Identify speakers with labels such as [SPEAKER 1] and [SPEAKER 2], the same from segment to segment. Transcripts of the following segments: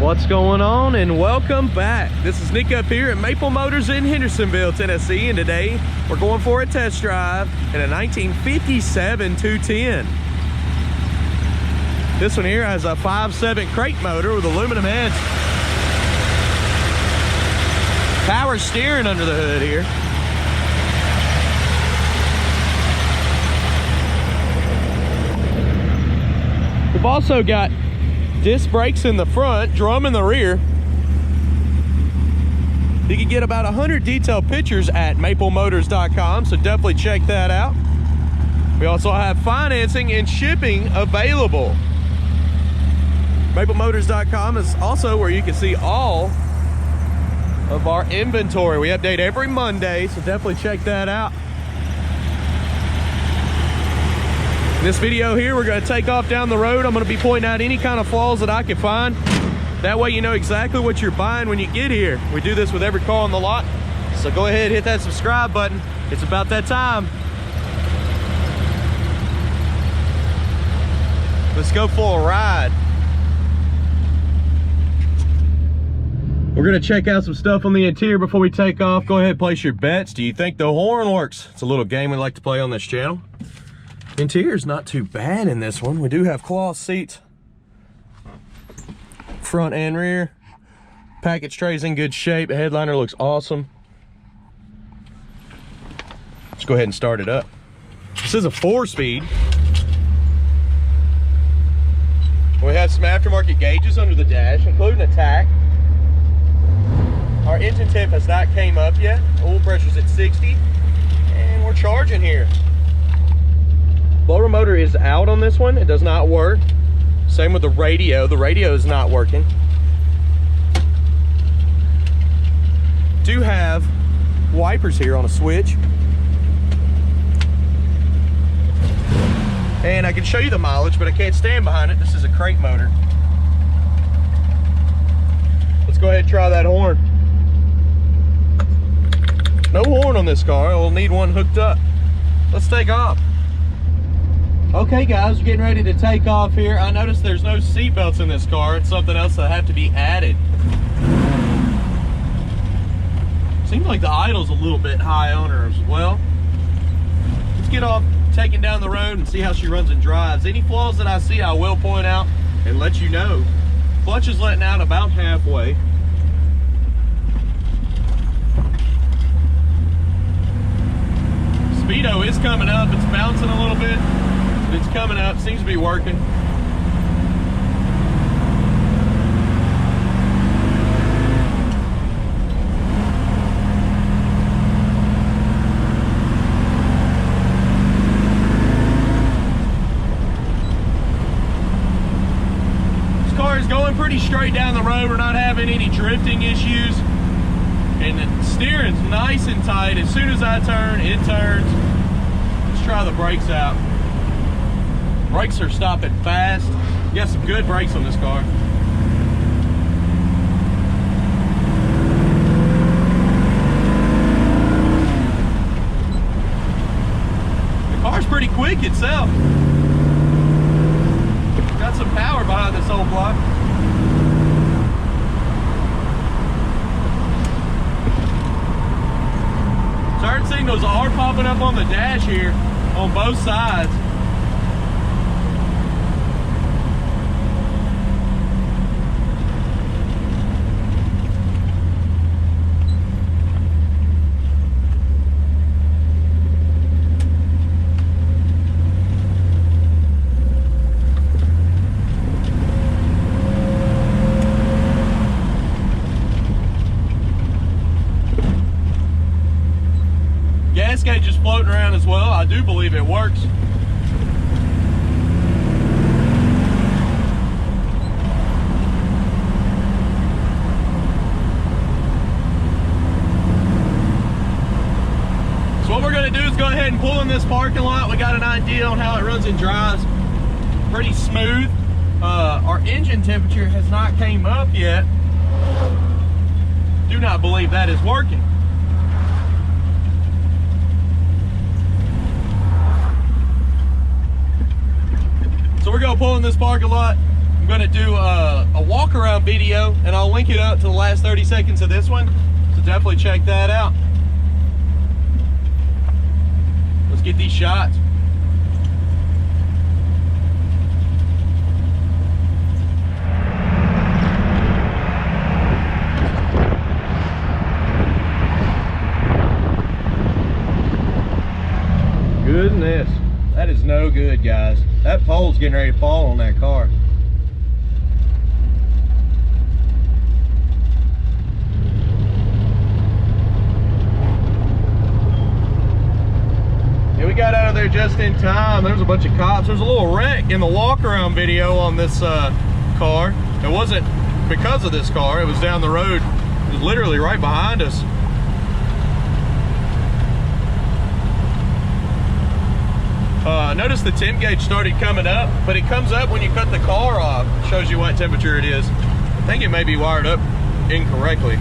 [SPEAKER 1] What's going on, and welcome back. This is Nick up here at Maple Motors in Hendersonville, Tennessee, and today we're going for a test drive in a 1957 210. This one here has a 5.7 crate motor with aluminum heads. Power steering under the hood here. We've also got disc brakes in the front, drum in the rear. You can get about 100 detailed pictures at maplemotors.com, so definitely check that out. We also have financing and shipping available. Maplemotors.com is also where you can see all of our inventory. We update every Monday, so definitely check that out. In this video here, we're going to take off down the road. I'm going to be pointing out any kind of flaws that I can find. That way you know exactly what you're buying when you get here. We do this with every car on the lot. So go ahead, hit that subscribe button. It's about that time. Let's go for a ride. We're going to check out some stuff on the interior before we take off. Go ahead, place your bets. Do you think the horn works? It's a little game we like to play on this channel. Interior's not too bad in this one. We do have cloth seats, front and rear. Package tray's in good shape. The headliner looks awesome. Let's go ahead and start it up. This is a 4-speed. We have some aftermarket gauges under the dash, including a tack. Our engine temp has not came up yet. Oil pressure's at 60, and we're charging here. Blower motor is out on this one. It does not work. Same with the radio. The radio is not working. Do have wipers here on a switch. And I can show you the mileage, but I can't stand behind it. This is a crate motor. Let's go ahead and try that horn. No horn on this car. We'll need one hooked up. Let's take off. Okay guys, we're getting ready to take off here. I noticed there's no seat belts in this car. It's something else that have to be added. Seems like the idle's a little bit high on her as well. Let's get off, taking down the road and see how she runs and drives. Any flaws that I see, I will point out and let you know. Clutch is letting out about halfway. Speedo is coming up. It's bouncing a little bit. It's coming up, seems to be working. This car is going pretty straight down the road. We're not having any drifting issues. And the steering's nice and tight. As soon as I turn, it turns. Let's try the brakes out. Brakes are stopping fast. You got some good brakes on this car. The car's pretty quick itself. Got some power behind this old block. Turn signals are popping up on the dash here on both sides. Gas gauge is floating around as well. I do believe it works. So what we're going to do is go ahead and pull in this parking lot. We got an idea on how it runs and drives. Pretty smooth. Our engine temperature has not came up yet. Do not believe that is working. So we're gonna pull in this parking lot, I'm gonna do a walk around video, and I'll link it up to the last 30 seconds of this one, so definitely check that out. Let's get these shots. Goodness, that is no good, guys. That pole's getting ready to fall on that car. Yeah, we got out of there just in time. There's a bunch of cops. There's a little wreck in the walk around video on this car. It wasn't because of this car. It was down the road. It was literally right behind us. Notice the temp gauge started coming up, but it comes up when you cut the car off. It shows you what temperature it is. I think it may be wired up incorrectly.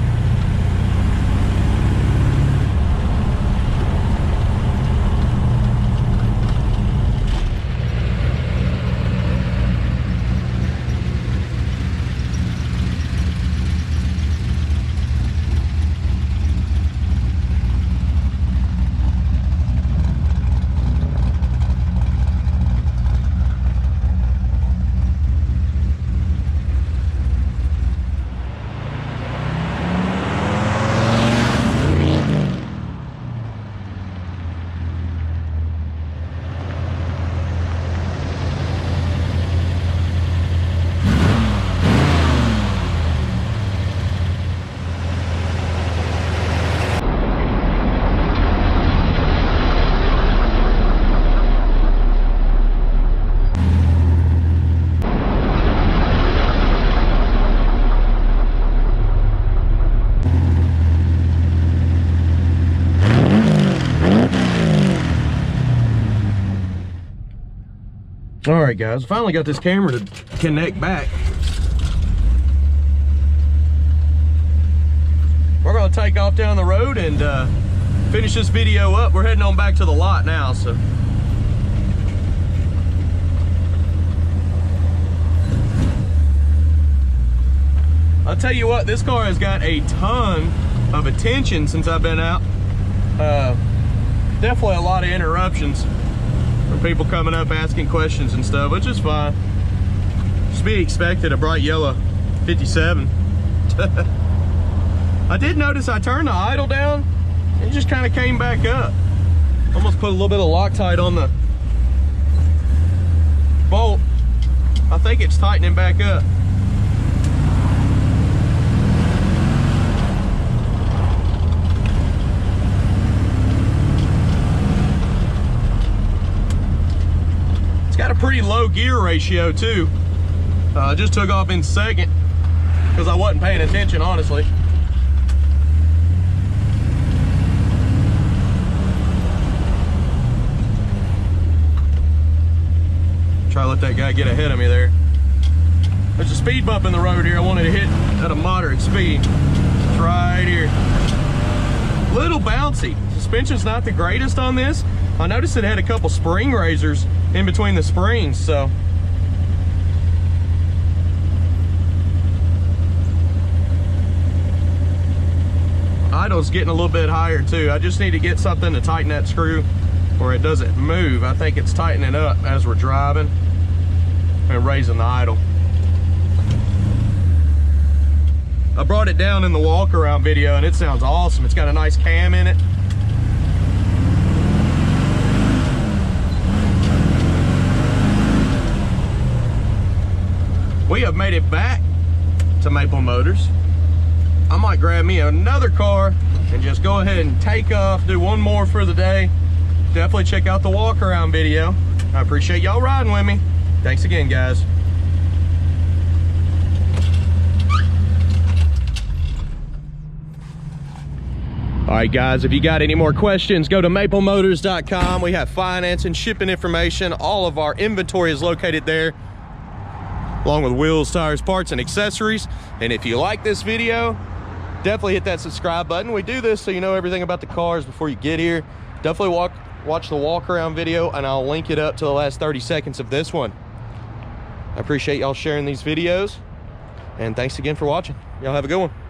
[SPEAKER 1] All right, guys, I finally got this camera to connect back. We're gonna take off down the road and finish this video up. We're heading on back to the lot now, so. I'll tell you what, this car has got a ton of attention since I've been out. Definitely a lot of interruptions. People coming up asking questions and stuff, which is fine. Just be expected, a bright yellow 57. I did notice I turned the idle down, it just kind of came back up. Almost put a little bit of Loctite on the bolt. I think it's tightening back up. It's got a pretty low gear ratio too. I just took off in second because I wasn't paying attention, honestly. Try to let that guy get ahead of me there. There's a speed bump in the road here I wanted to hit at a moderate speed. It's right here. Little bouncy. Suspension's not the greatest on this. I noticed it had a couple spring raisers in between the springs, so. Idle's getting a little bit higher too. I just need to get something to tighten that screw where it doesn't move. I think it's tightening up as we're driving and raising the idle. I brought it down in the walk around video and it sounds awesome. It's got a nice cam in it. We have made it back to Maple Motors. I might grab me another car and just go ahead and take off, do one more for the day. Definitely check out the walk around video. I appreciate y'all riding with me. Thanks again, guys. All right, guys, if you got any more questions, go to maplemotors.com. We have finance and shipping information. All of our inventory is located there, along with wheels, tires, parts, and accessories. And if you like this video, definitely hit that subscribe button. We do this so you know everything about the cars before you get here. Definitely watch the walk around video, and I'll link it up to the last 30 seconds of this one. I appreciate y'all sharing these videos, and thanks again for watching. Y'all have a good one.